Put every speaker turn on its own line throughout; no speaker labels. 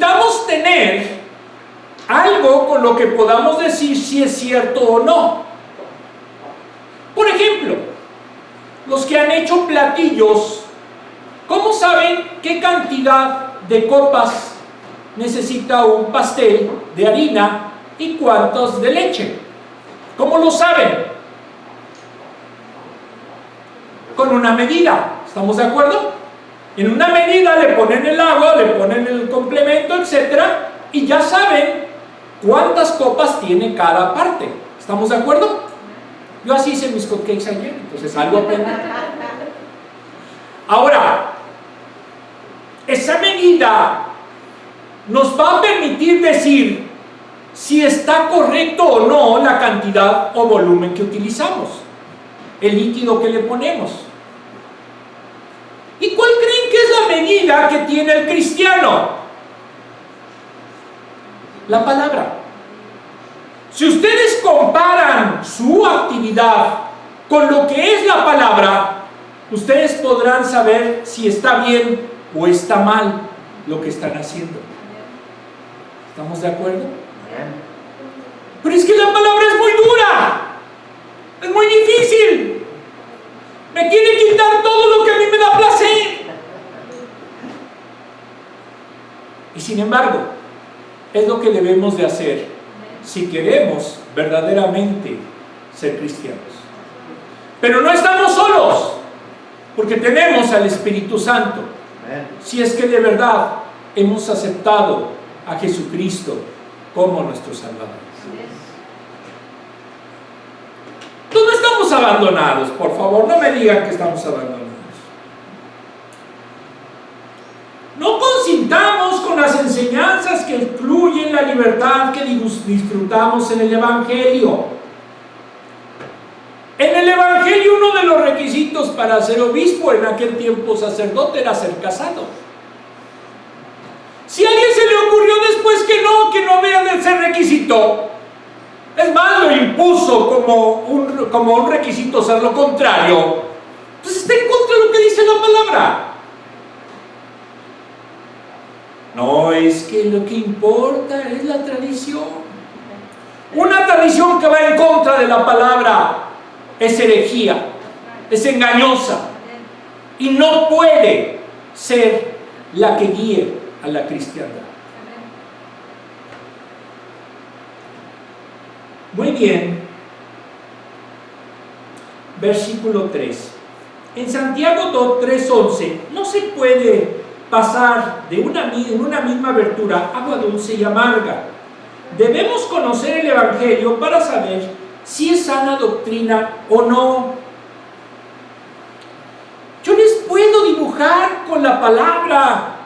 necesitamos tener algo con lo que podamos decir si es cierto o no. Por ejemplo, los que han hecho platillos, ¿cómo saben qué cantidad de copas necesita un pastel de harina y cuántos de leche? ¿Cómo lo saben? Con una medida, ¿estamos de acuerdo? En una medida le ponen el agua, le ponen el complemento, etcétera, y ya saben cuántas copas tiene cada parte. ¿Estamos de acuerdo? Yo así hice mis cupcakes ayer, entonces algo aprendí. Ahora, esa medida nos va a permitir decir si está correcto o no la cantidad o volumen que utilizamos, el líquido que le ponemos. ¿Y cuál creen que es la medida que tiene el cristiano? La palabra. Si ustedes comparan su actividad con lo que es la palabra, ustedes podrán saber si está bien o está mal lo que están haciendo. ¿Estamos de acuerdo? Pero es que la palabra es muy dura, es muy difícil, me quiere quitar todo lo que a mí me da placer. Y sin embargo, es lo que debemos de hacer si queremos verdaderamente ser cristianos. Pero no estamos solos, porque tenemos al Espíritu Santo, si es que de verdad hemos aceptado a Jesucristo como nuestro Salvador. No estamos abandonados, por favor, no me digan que estamos abandonados. No consintamos con las enseñanzas que excluyen la libertad que disfrutamos en el Evangelio. En el Evangelio uno de los requisitos para ser obispo, en aquel tiempo sacerdote, era ser casado. Si a alguien se le ocurrió después que no había de ser requisito, es más, lo impuso como un requisito ser lo contrario, entonces está en contra de lo que dice la palabra. No, es que lo que importa es la tradición. Una tradición que va en contra de la palabra es herejía, es engañosa y no puede ser la que guíe a la cristiandad. Muy bien. Versículo 3. En Santiago 3:11 no se puede pasar en una misma abertura agua dulce y amarga. Debemos conocer el Evangelio para saber si es sana doctrina o no. Yo les puedo dibujar con la palabra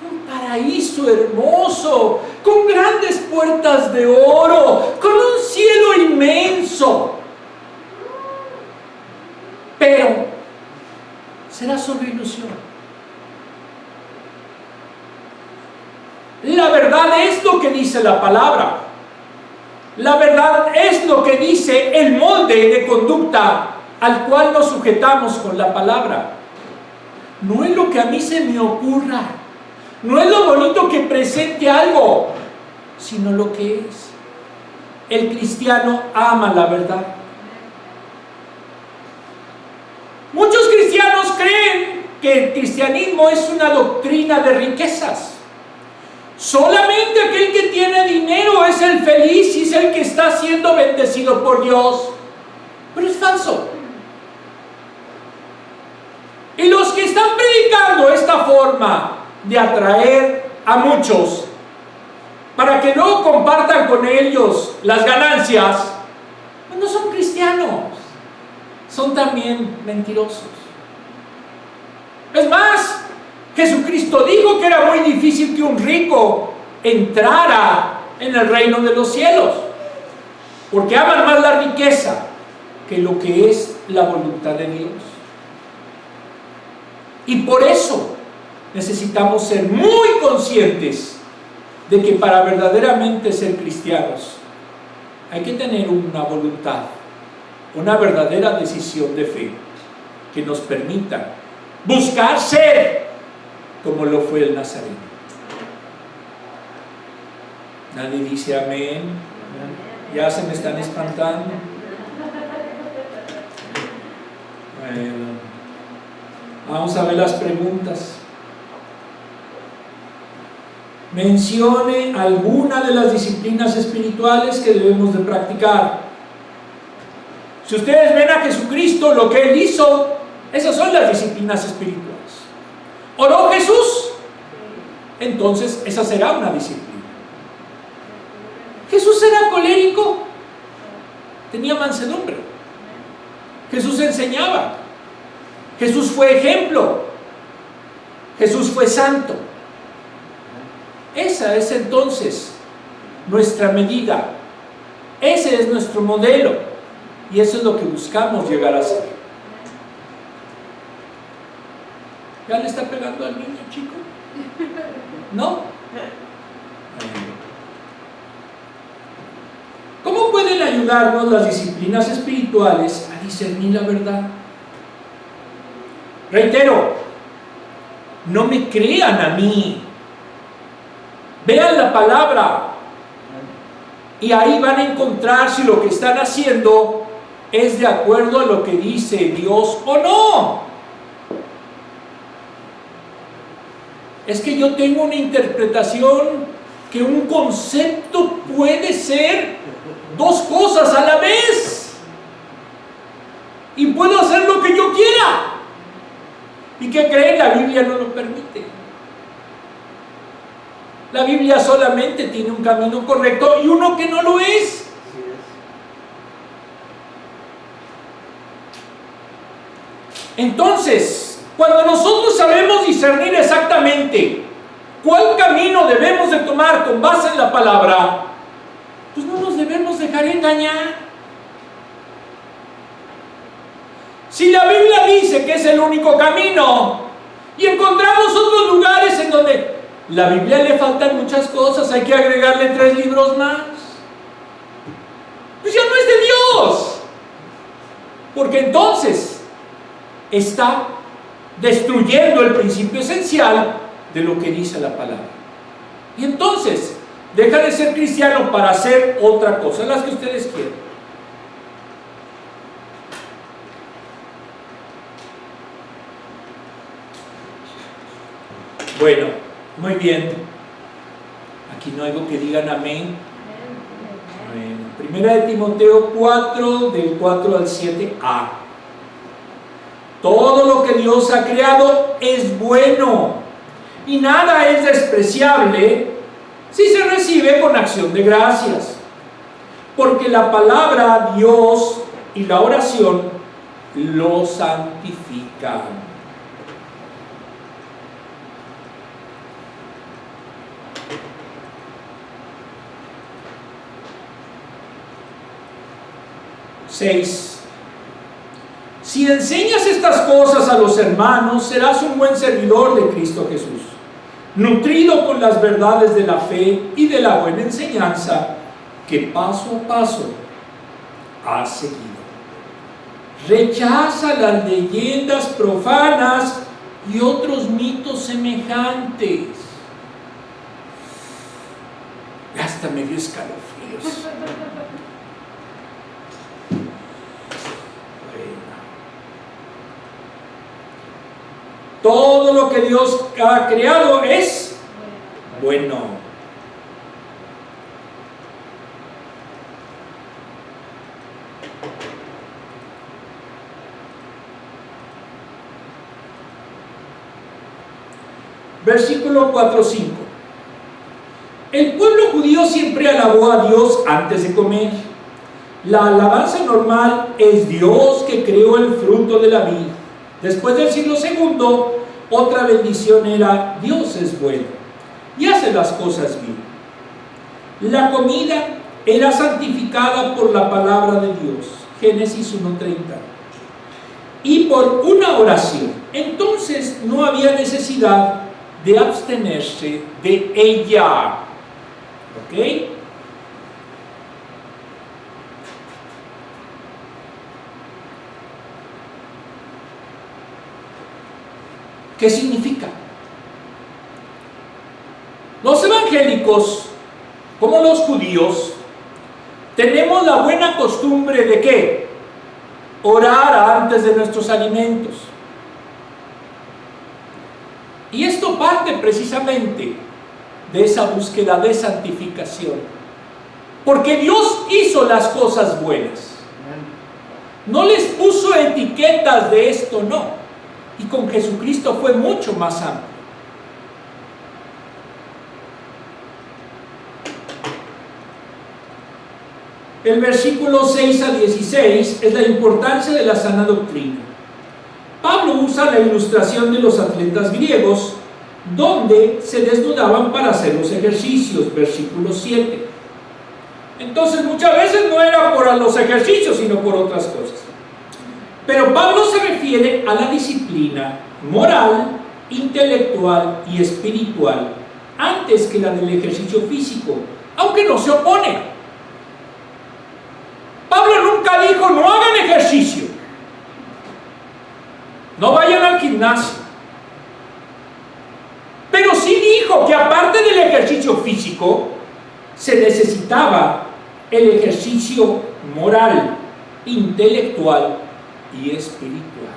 un paraíso hermoso, con grandes puertas de oro, con un cielo inmenso. Pero será solo ilusión. La verdad es lo que dice la palabra. La verdad es lo que dice el molde de conducta al cual nos sujetamos con la palabra. No es lo que a mí se me ocurra, no es lo bonito que presente algo, sino lo que es. El cristiano ama la verdad. Muchos cristianos creen que el cristianismo es una doctrina de riquezas. Solamente aquel que tiene dinero es el feliz y es el que está siendo bendecido por Dios. Pero es falso. Y los que están predicando esta forma de atraer a muchos para que luego compartan con ellos las ganancias, pues no son cristianos, son también mentirosos. Es más, Jesucristo dijo que era muy difícil que un rico entrara en el reino de los cielos, porque aman más la riqueza que lo que es la voluntad de Dios. Y por eso necesitamos ser muy conscientes de que para verdaderamente ser cristianos hay que tener una voluntad, una verdadera decisión de fe que nos permita buscar ser como lo fue el Nazareno. Nadie dice amén. Ya se me están espantando. Bueno, vamos a ver las preguntas. Mencione alguna de las disciplinas espirituales que debemos de practicar. Si ustedes ven a Jesucristo, lo que Él hizo, esas son las disciplinas espirituales. ¿Oró Jesús? Entonces esa será una disciplina. Jesús era colérico, tenía mansedumbre. Jesús enseñaba. Jesús fue ejemplo. Jesús fue santo. Esa es entonces nuestra medida. Ese es nuestro modelo. Y eso es lo que buscamos llegar a ser. ¿Ya le está pegando al niño, chico? ¿No? ¿Cómo pueden ayudarnos las disciplinas espirituales a discernir la verdad? Reitero, no me crean a mí. Vean la palabra y ahí van a encontrar si lo que están haciendo es de acuerdo a lo que dice Dios o no. Es que yo tengo una interpretación que un concepto puede ser dos cosas a la vez y puedo hacer lo que yo quiera. ¿Y qué creen? La Biblia no lo permite. La Biblia solamente tiene un camino correcto y uno que no lo es. Entonces, cuando nosotros sabemos discernir exactamente cuál camino debemos de tomar con base en la palabra, pues no nos debemos dejar engañar. Si la Biblia dice que es el único camino y encontramos otros lugares en donde la Biblia le faltan muchas cosas, hay que agregarle 3 libros más, pues ya no es de Dios, porque entonces está destruyendo el principio esencial de lo que dice la palabra. Y entonces deja de ser cristiano para hacer otra cosa, las que ustedes quieran. Bueno, muy bien. Aquí no oigo que digan amén. Bueno, Primera de Timoteo 4, del 4 al 7a. Todo lo que Dios ha creado es bueno y nada es despreciable si se recibe con acción de gracias, porque la palabra Dios y la oración lo santifican. Si enseñas estas cosas a los hermanos, serás un buen servidor de Cristo Jesús, nutrido con las verdades de la fe y de la buena enseñanza que paso a paso has seguido. Rechaza las leyendas profanas y otros mitos semejantes. Hasta me dio escalofríos. Todo lo que Dios ha creado es bueno. Versículo 4-5. El pueblo judío siempre alabó a Dios antes de comer. La alabanza normal es Dios que creó el fruto de la vid. Después del siglo II, otra bendición era Dios es bueno y hace las cosas bien. La comida era santificada por la palabra de Dios, Génesis 1:30, y por una oración. Entonces no había necesidad de abstenerse de ella. ¿Ok? ¿Qué significa? Los evangélicos como los judíos, tenemos la buena costumbre de ¿qué? Orar antes de nuestros alimentos. Y esto parte precisamente de esa búsqueda de santificación. Porque Dios hizo las cosas buenas. No les puso etiquetas de esto, no. Y con Jesucristo fue mucho más amplio. El versículo 6 a 16 es la importancia de la sana doctrina. Pablo usa la ilustración de los atletas griegos, donde se desnudaban para hacer los ejercicios, versículo 7. Entonces muchas veces no era por los ejercicios, sino por otras cosas. Pero Pablo se refiere a la disciplina moral, intelectual y espiritual, antes que la del ejercicio físico, aunque no se opone. Pablo nunca dijo, no hagan ejercicio, no vayan al gimnasio. Pero sí dijo que aparte del ejercicio físico, se necesitaba el ejercicio moral, intelectual y espiritual.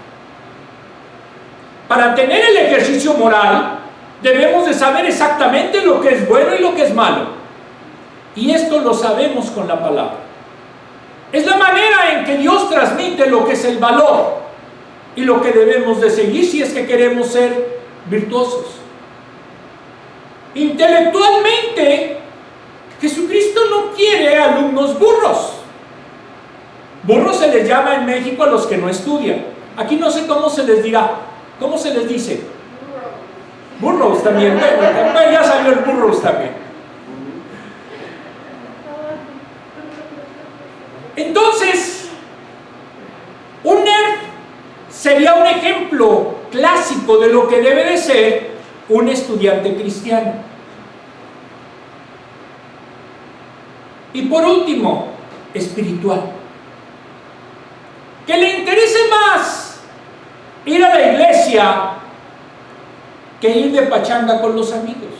Para tener el ejercicio moral, debemos de saber exactamente lo que es bueno y lo que es malo. Y esto lo sabemos con la palabra. Es la manera en que Dios transmite lo que es el valor y lo que debemos de seguir si es que queremos ser virtuosos. Intelectualmente, Jesucristo no quiere alumnos burros. Burros se les llama en México a los que no estudian. Aquí no sé cómo se les dirá. ¿Cómo se les dice? Burros también. Bueno, ya salió el burros también. Entonces, un nerd sería un ejemplo clásico de lo que debe de ser un estudiante cristiano. Y por último, espiritual. Que le interese más ir a la iglesia que ir de pachanga con los amigos.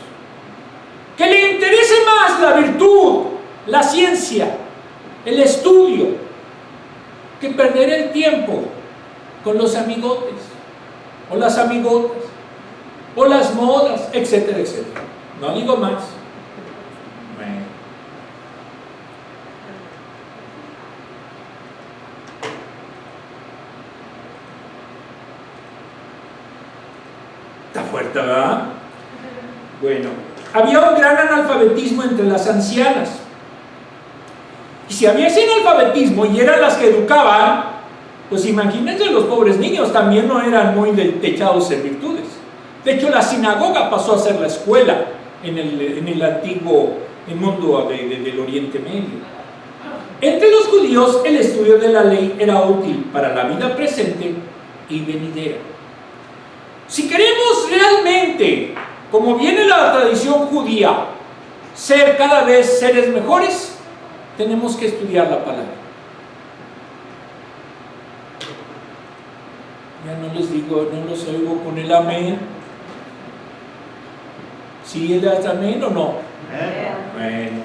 Que le interese más la virtud, la ciencia, el estudio, que perder el tiempo con los amigotes, o las amigotas, o las modas, etcétera, etcétera. No digo más. Bueno. Está fuerte, ¿verdad? Bueno, había un gran analfabetismo entre las ancianas. Y si había ese analfabetismo y eran las que educaban, pues imagínense, los pobres niños también no eran muy techados en virtudes. De hecho, la sinagoga pasó a ser la escuela en el antiguo mundo del Oriente Medio. Entre los judíos, el estudio de la ley era útil para la vida presente y venidera. Si queremos realmente, como viene la tradición judía, ser cada vez seres mejores, tenemos que estudiar la palabra. Ya no les digo, no los oigo con el amén. ¿Sí es amén o no? Bueno,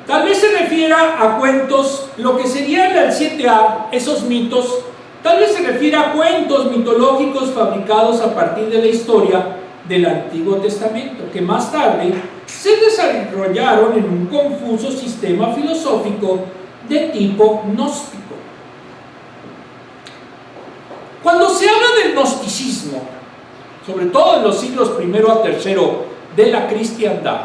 tal vez se refiera a cuentos, lo que sería el 7A, esos mitos, tal vez se refiera a cuentos mitológicos fabricados a partir de la historia del Antiguo Testamento, que más tarde se desarrollaron en un confuso sistema filosófico de tipo gnóstico. Cuando se habla del gnosticismo, sobre todo en los siglos I a III de la cristiandad,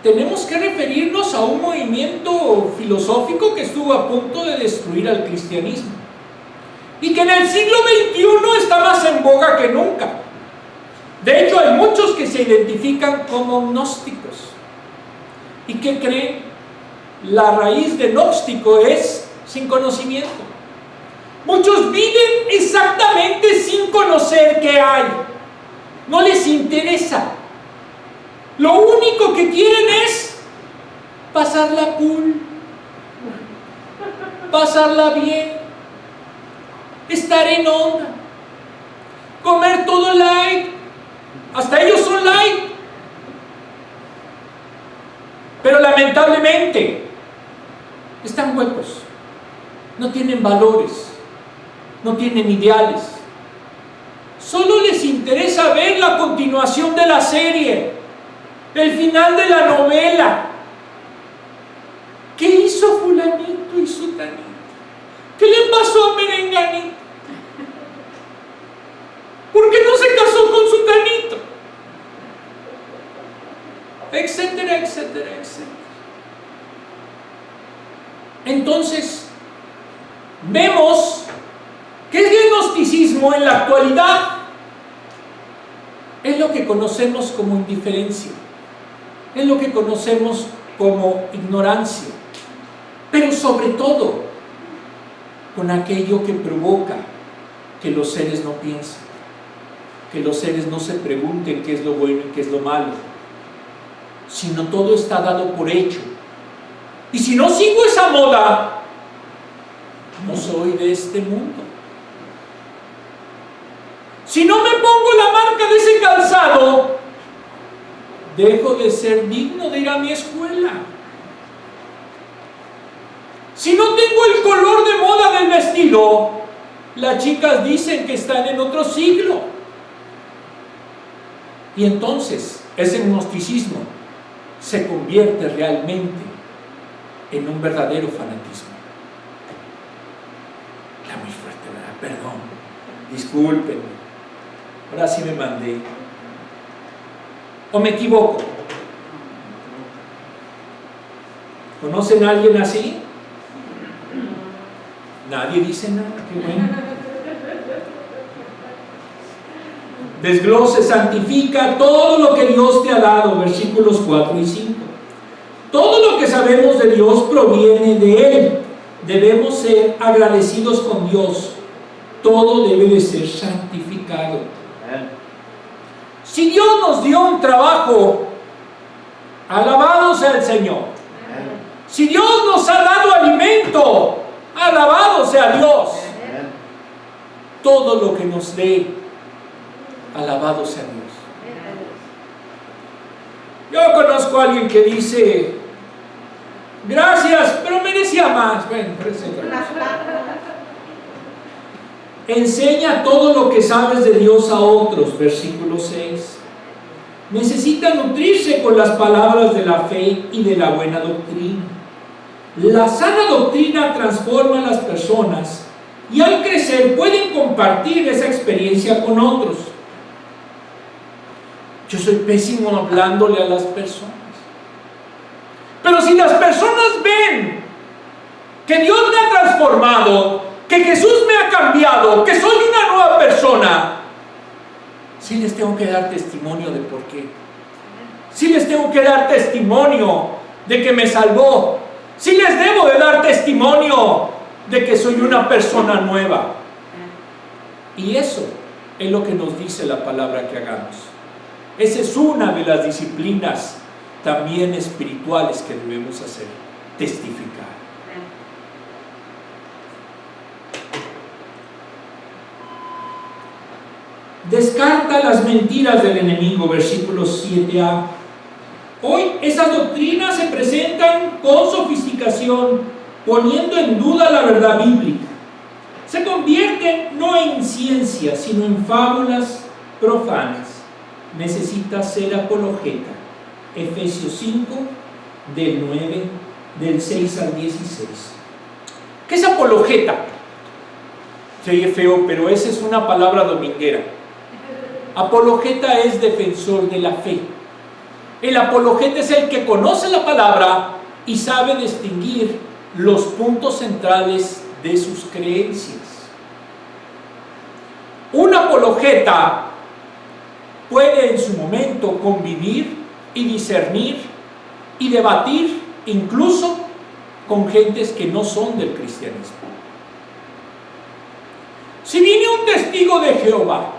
tenemos que referirnos a un movimiento filosófico que estuvo a punto de destruir al cristianismo y que en el siglo XXI está más en boga que nunca. De hecho, hay muchos que se identifican como gnósticos. ¿Y qué creen? La raíz de gnóstico es sin conocimiento. Muchos viven exactamente sin conocer qué hay. No les interesa. Lo único que quieren es pasarla cool, pasarla bien, estar en onda, comer todo light. Hasta ellos son light. lamentablemente están huecos, no tienen valores, no tienen ideales. Solo les interesa ver la continuación de la serie, el final de la novela. ¿Qué hizo fulanito y sutanito? ¿Qué le pasó a Merenganito? ¿Por qué no se casó con sutanito? Etcétera, etcétera, etcétera. Entonces, vemos que el gnosticismo en la actualidad es lo que conocemos como indiferencia, es lo que conocemos como ignorancia, pero sobre todo con aquello que provoca que los seres no piensen, que los seres no se pregunten qué es lo bueno y qué es lo malo, sino todo está dado por hecho. Y si no sigo esa moda, no soy de este mundo. Si no me pongo la marca de ese calzado, dejo de ser digno de ir a mi escuela. Si no tengo el color de moda del vestido, las chicas dicen que están en otro siglo. Y entonces ese gnosticismo se convierte realmente en un verdadero fanatismo. Está muy fuerte, ¿verdad? Perdón, discúlpenme. Ahora sí me mandé. ¿O me equivoco? ¿Conocen a alguien así? Nadie dice nada, qué bueno. Desglose, santifica todo lo que Dios te ha dado, versículos 4 y 5. Todo lo que sabemos de Dios proviene de Él. Debemos ser agradecidos con Dios. Todo debe de ser santificado. Si Dios nos dio un trabajo, alabado sea el Señor. Si Dios nos ha dado alimento, alabado sea Dios. Todo lo que nos dé, alabado sea Dios. Yo conozco a alguien que dice, gracias, pero merecía más. Bueno, enseña todo lo que sabes de Dios a otros, versículo 6. Necesita nutrirse con las palabras de la fe y de la buena doctrina. La sana doctrina transforma a las personas y al crecer pueden compartir esa experiencia con otros. Yo soy pésimo hablándole a las personas. Pero si las personas ven que Dios me ha transformado, que Jesús me ha cambiado, que soy una nueva persona, sí les tengo que dar testimonio de por qué. Sí les tengo que dar testimonio de que me salvó. Sí les debo de dar testimonio de que soy una persona nueva. Y eso es lo que nos dice la palabra que hagamos. Esa es una de las disciplinas también espirituales que debemos hacer, testificar. Descarta las mentiras del enemigo, versículos 7a. Hoy esas doctrinas se presentan con sofisticación, poniendo en duda la verdad bíblica. Se convierten no en ciencia, sino en fábulas profanas. Necesita ser apologeta. Efesios 5, del 6 al 16. ¿Qué es apologeta? Se oye feo, pero esa es una palabra dominguera. Apologeta es defensor de la fe. El apologeta es el que conoce la palabra y sabe distinguir los puntos centrales de sus creencias. Un apologeta puede en su momento convivir y discernir y debatir incluso con gentes que no son del cristianismo. Si viene un testigo de Jehová,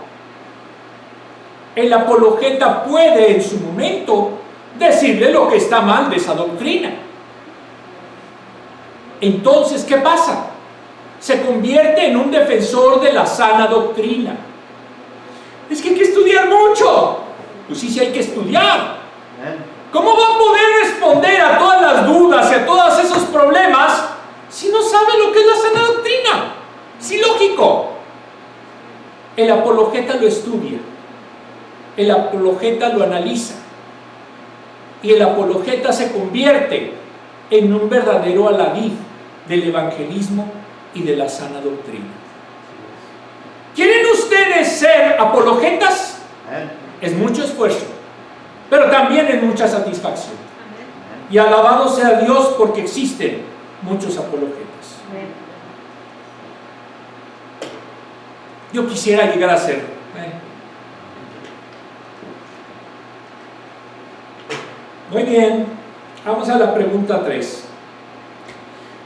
el apologeta puede en su momento decirle lo que está mal de esa doctrina. Entonces, ¿qué pasa? Se convierte en un defensor de la sana doctrina. Es que hay que estudiar mucho. Pues sí, sí hay que estudiar. ¿Cómo va a poder responder a todas las dudas y a todos esos problemas si no sabe lo que es la sana doctrina? Es ilógico. El apologeta lo estudia, el apologeta lo analiza, y el apologeta se convierte en un verdadero alabí del evangelismo y de la sana doctrina. ¿Quieren ustedes ser apologetas? Es mucho esfuerzo, pero también es mucha satisfacción. Y alabado sea Dios porque existen muchos apologetas. Yo quisiera llegar a serlo. Muy bien, vamos a la pregunta 3.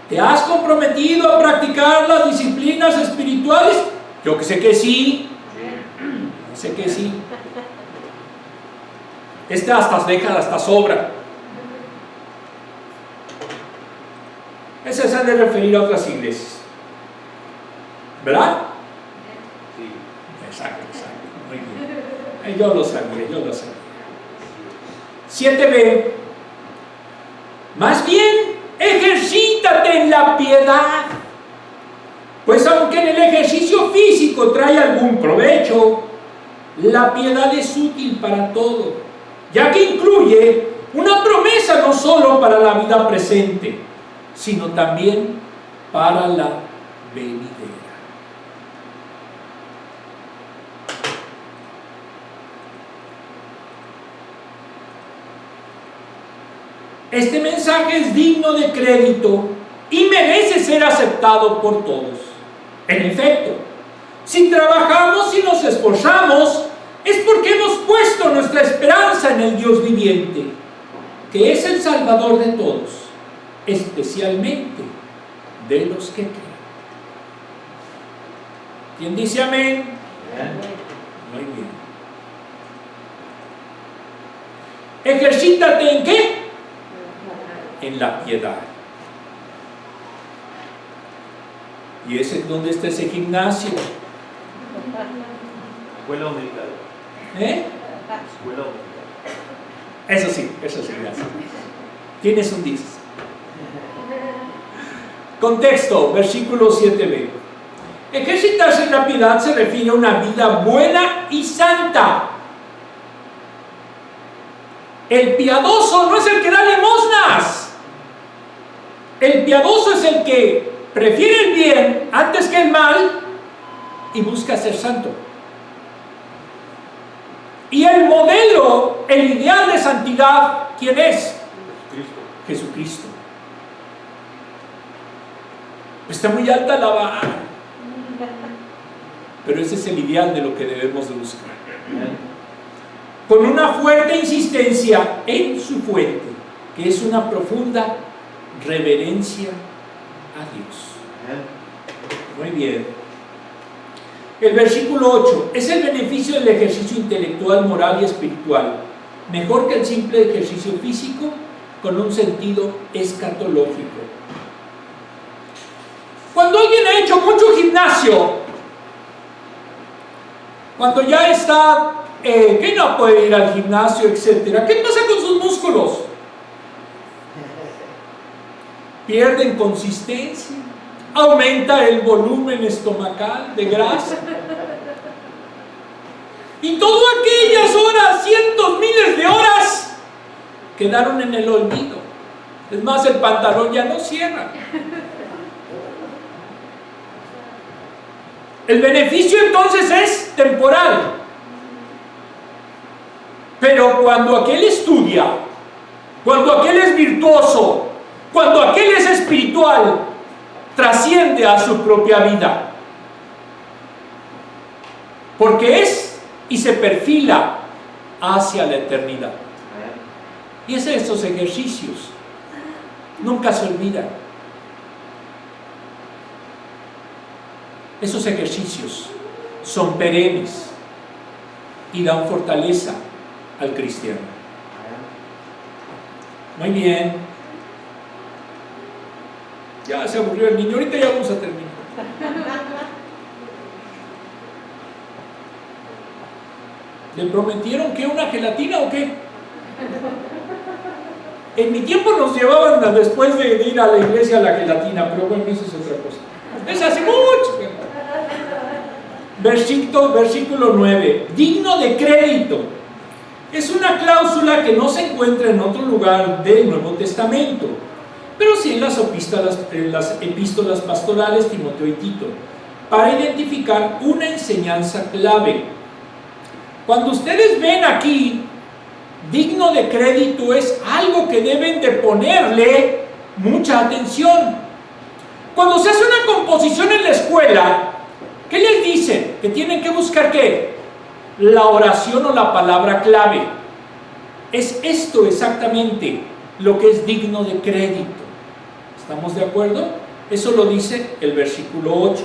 ¿Te has comprometido a practicar las disciplinas espirituales? Yo que sé que sí. Sé que sí. Hasta sobra. Ese se han de referir a otras iglesias. ¿Verdad? Sí. Exacto. Muy bien. Yo lo sabía. 7b. Más bien, ejercítate en la piedad. Pues aunque en el ejercicio físico trae algún provecho, la piedad es útil para todo, ya que incluye una promesa no solo para la vida presente, sino también para la venidera. Este mensaje es digno de crédito y merece ser aceptado por todos. En efecto, si trabajamos y nos esforzamos, es porque hemos puesto nuestra esperanza en el Dios viviente, que es el Salvador de todos, especialmente de los que creen. ¿Quién dice amén? Muy bien. Ejercítate ¿en qué? En la piedad. ¿Y ese dónde está ese gimnasio?
Escuela dominical. Escuela dominical.
Eso sí, gracias. Tienes un 10. Contexto, versículo 7b. Ejercitarse en la piedad se refiere a una vida buena y santa. El piadoso no es el que da limosnas. El piadoso es el que prefiere el bien antes que el mal y busca ser santo. Y el modelo, el ideal de santidad, ¿quién es? Jesucristo. Está muy alta la vara, pero ese es el ideal de lo que debemos de buscar. Con una fuerte insistencia en su fuente, que es una profunda reverencia a Dios. Muy bien. El versículo 8 es el beneficio del ejercicio intelectual, moral y espiritual, mejor que el simple ejercicio físico, con un sentido escatológico. Cuando alguien ha hecho mucho gimnasio, cuando ya está que no puede ir al gimnasio, etcétera, ¿qué pasa con sus músculos? Pierden consistencia, aumenta el volumen estomacal de grasa, y todas aquellas horas, cientos, miles de horas, quedaron en el olvido. Es más, el pantalón ya no cierra. El beneficio entonces es temporal. Pero cuando aquel estudia, cuando aquel es virtuoso, cuando aquel es espiritual, trasciende a su propia vida. Porque es y se perfila hacia la eternidad. Y es estos ejercicios nunca se olvidan. Esos ejercicios son perennes y dan fortaleza al cristiano. Muy bien. Ya se aburrió el niño, ahorita ya vamos a terminar. ¿Le prometieron que una gelatina o qué? En mi tiempo nos llevaban después de ir a la iglesia a la gelatina, pero bueno, eso es otra cosa. Es hace mucho. Versículo 9. Digno de crédito. Es una cláusula que no se encuentra en otro lugar del Nuevo Testamento, pero sí en las epístolas pastorales Timoteo y Tito, para identificar una enseñanza clave. Cuando ustedes ven aquí, digno de crédito, es algo que deben de ponerle mucha atención. Cuando se hace una composición en la escuela, ¿qué les dicen? Que tienen que buscar ¿qué? La oración o la palabra clave. Es esto exactamente lo que es digno de crédito. ¿Estamos de acuerdo? Eso lo dice el versículo 8.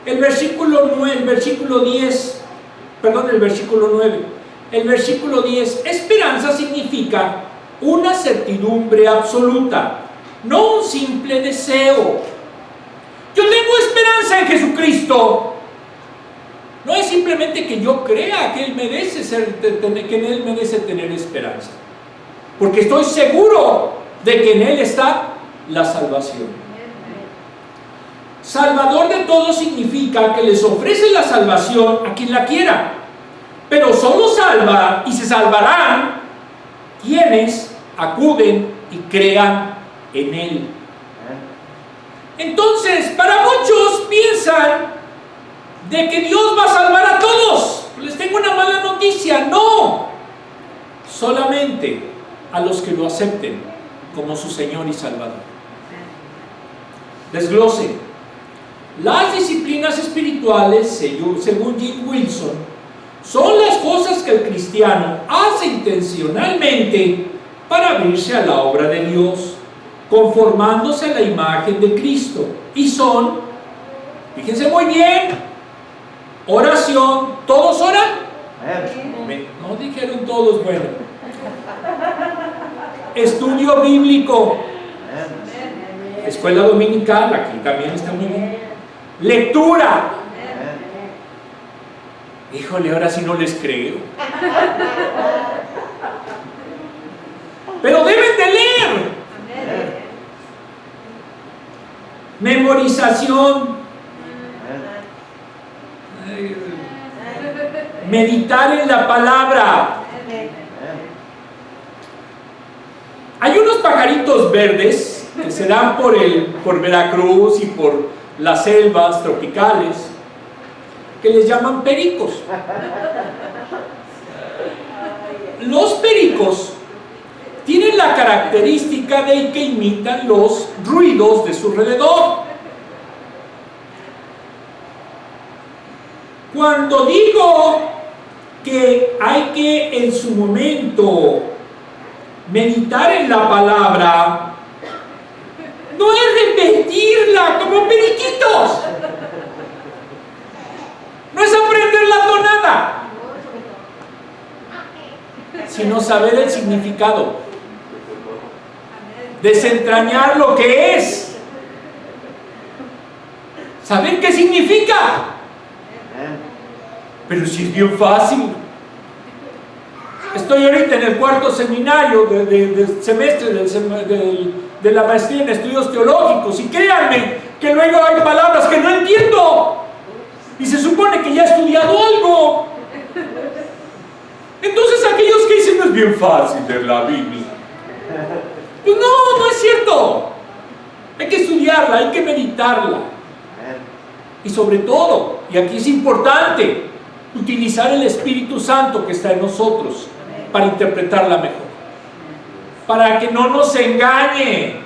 El versículo 9. El versículo 10. Esperanza significa una certidumbre absoluta, no un simple deseo. Yo tengo esperanza en Jesucristo. No es simplemente que yo crea que Él merece que en Él merece tener esperanza, porque estoy seguro de que en Él está la salvación. Salvador de todos significa que les ofrece la salvación a quien la quiera, pero solo salva y se salvarán quienes acuden y crean en Él. Entonces, para muchos piensan de que Dios va a salvar a todos. Les tengo una mala noticia: no, solamente a los que lo acepten como su Señor y Salvador. Desglose. Las disciplinas espirituales, según Jim Wilson, son las cosas que el cristiano hace intencionalmente para abrirse a la obra de Dios, conformándose a la imagen de Cristo. Y son, fíjense muy bien, oración. ¿Todos oran? No dijeron todos, bueno. Estudio bíblico. Escuela dominical, aquí también está muy bien. Lectura. Híjole, ahora sí no les creo. Pero deben de leer. Memorización. Meditar en la palabra. Hay unos pajaritos verdes que se dan por Veracruz y por las selvas tropicales, que les llaman pericos. Los pericos tienen la característica de que imitan los ruidos de su alrededor. Cuando digo que hay que en su momento meditar en la palabra, no es repetirla como periquitos, no es aprender la tonada, sino saber el significado, desentrañar lo que es, saber qué significa. Pero si es bien fácil. Estoy ahorita en el cuarto seminario del semestre de la maestría en estudios teológicos, y créanme que luego hay palabras que no entiendo y se supone que ya he estudiado algo. Entonces aquellos que dicen no es bien fácil leer la Biblia, pues no es cierto. Hay que estudiarla, hay que meditarla, y sobre todo, y aquí es importante, utilizar el Espíritu Santo que está en nosotros para interpretarla mejor, para que no nos engañe,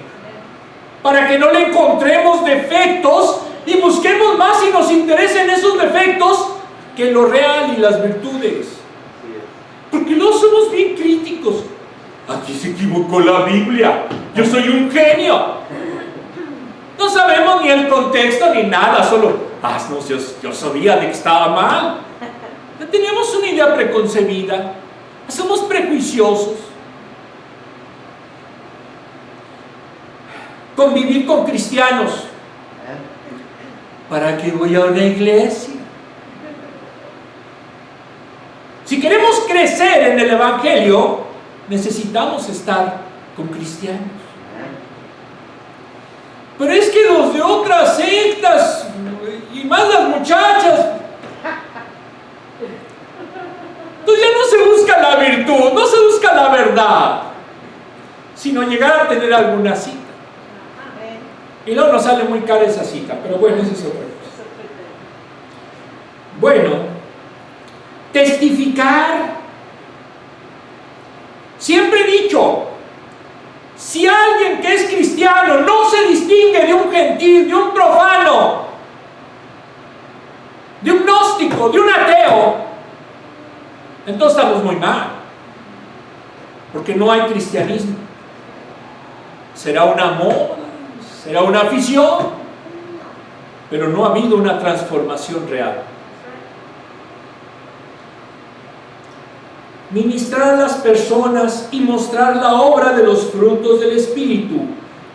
para que no le encontremos defectos y busquemos más y nos interesen esos defectos que lo real y las virtudes. Porque no somos bien críticos. Aquí se equivocó la Biblia, yo soy un genio. No sabemos ni el contexto ni nada, solo no, yo sabía de que estaba mal. Ya teníamos una idea preconcebida, somos prejuiciosos. Convivir con cristianos. ¿Para qué voy a una iglesia? Si queremos crecer en el Evangelio, necesitamos estar con cristianos. Pero es que los de otras sectas, y más las muchachas, entonces ya no se busca la virtud, no se busca la verdad, sino llegar a tener alguna cita. Y luego nos sale muy cara esa cita, pero bueno, eso es otra cosa. Bueno, testificar. Siempre he dicho, si alguien que es cristiano no se distingue de un gentil, de un profano, de un gnóstico, de un ateo, entonces estamos muy mal, porque no hay cristianismo. Será una moda, será una afición, pero no ha habido una transformación real. Ministrar a las personas y mostrar la obra de los frutos del Espíritu,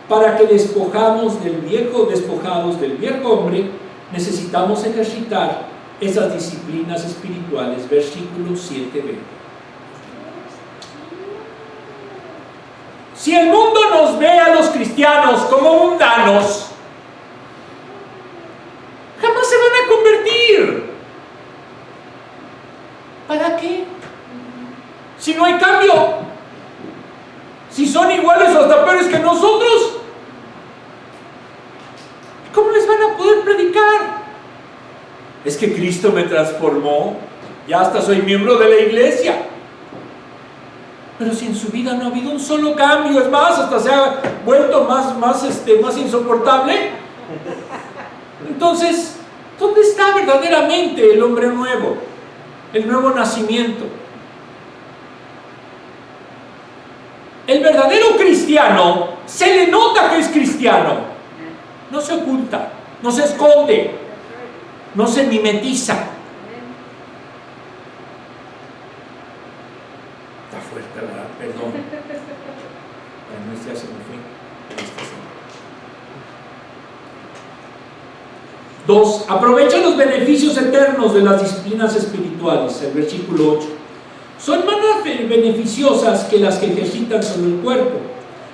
para que despojados del viejo hombre, necesitamos ejercitar esas disciplinas espirituales. Versículo 7b. Si el mundo nos ve a los cristianos como mundanos, jamás se van a convertir. ¿Para qué? Si no hay cambio, si son iguales o hasta peores que nosotros, ¿cómo les van a poder predicar? Es que Cristo me transformó, ya hasta soy miembro de la iglesia. Pero si en su vida no ha habido un solo cambio, es más, hasta se ha vuelto más insoportable. Entonces, ¿dónde está verdaderamente el hombre nuevo? El nuevo nacimiento. El verdadero cristiano se le nota que es cristiano. No se oculta, no se esconde, no se mimetiza. Está fuerte, ¿verdad? Perdón. Bueno, este ya se me fue. 2. Aprovecha los beneficios eternos de las disciplinas espirituales. El versículo 8. Son más beneficiosas que las que ejercitan sobre el cuerpo.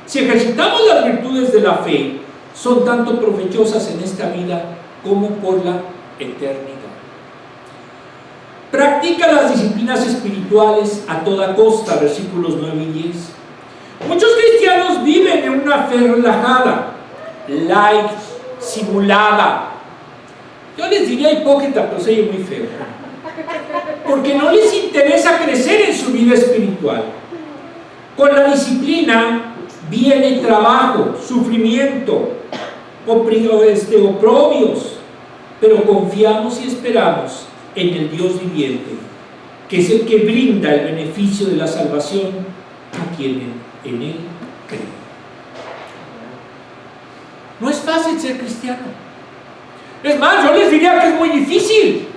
Si ejercitamos las virtudes de la fe, son tanto provechosas en esta vida como por la eternidad. Practica las disciplinas espirituales a toda costa. Versículos 9 y 10. Muchos cristianos viven en una fe relajada, light, simulada. Yo les diría hipócrita, pero se oye muy feo, porque no les interesa crecer en su vida espiritual. Con la disciplina viene trabajo, sufrimiento, oprobios, pero confiamos y esperamos en el Dios viviente, que es el que brinda el beneficio de la salvación a quienes en Él creen. No es fácil ser cristiano. Es más, yo les diría que es muy difícil.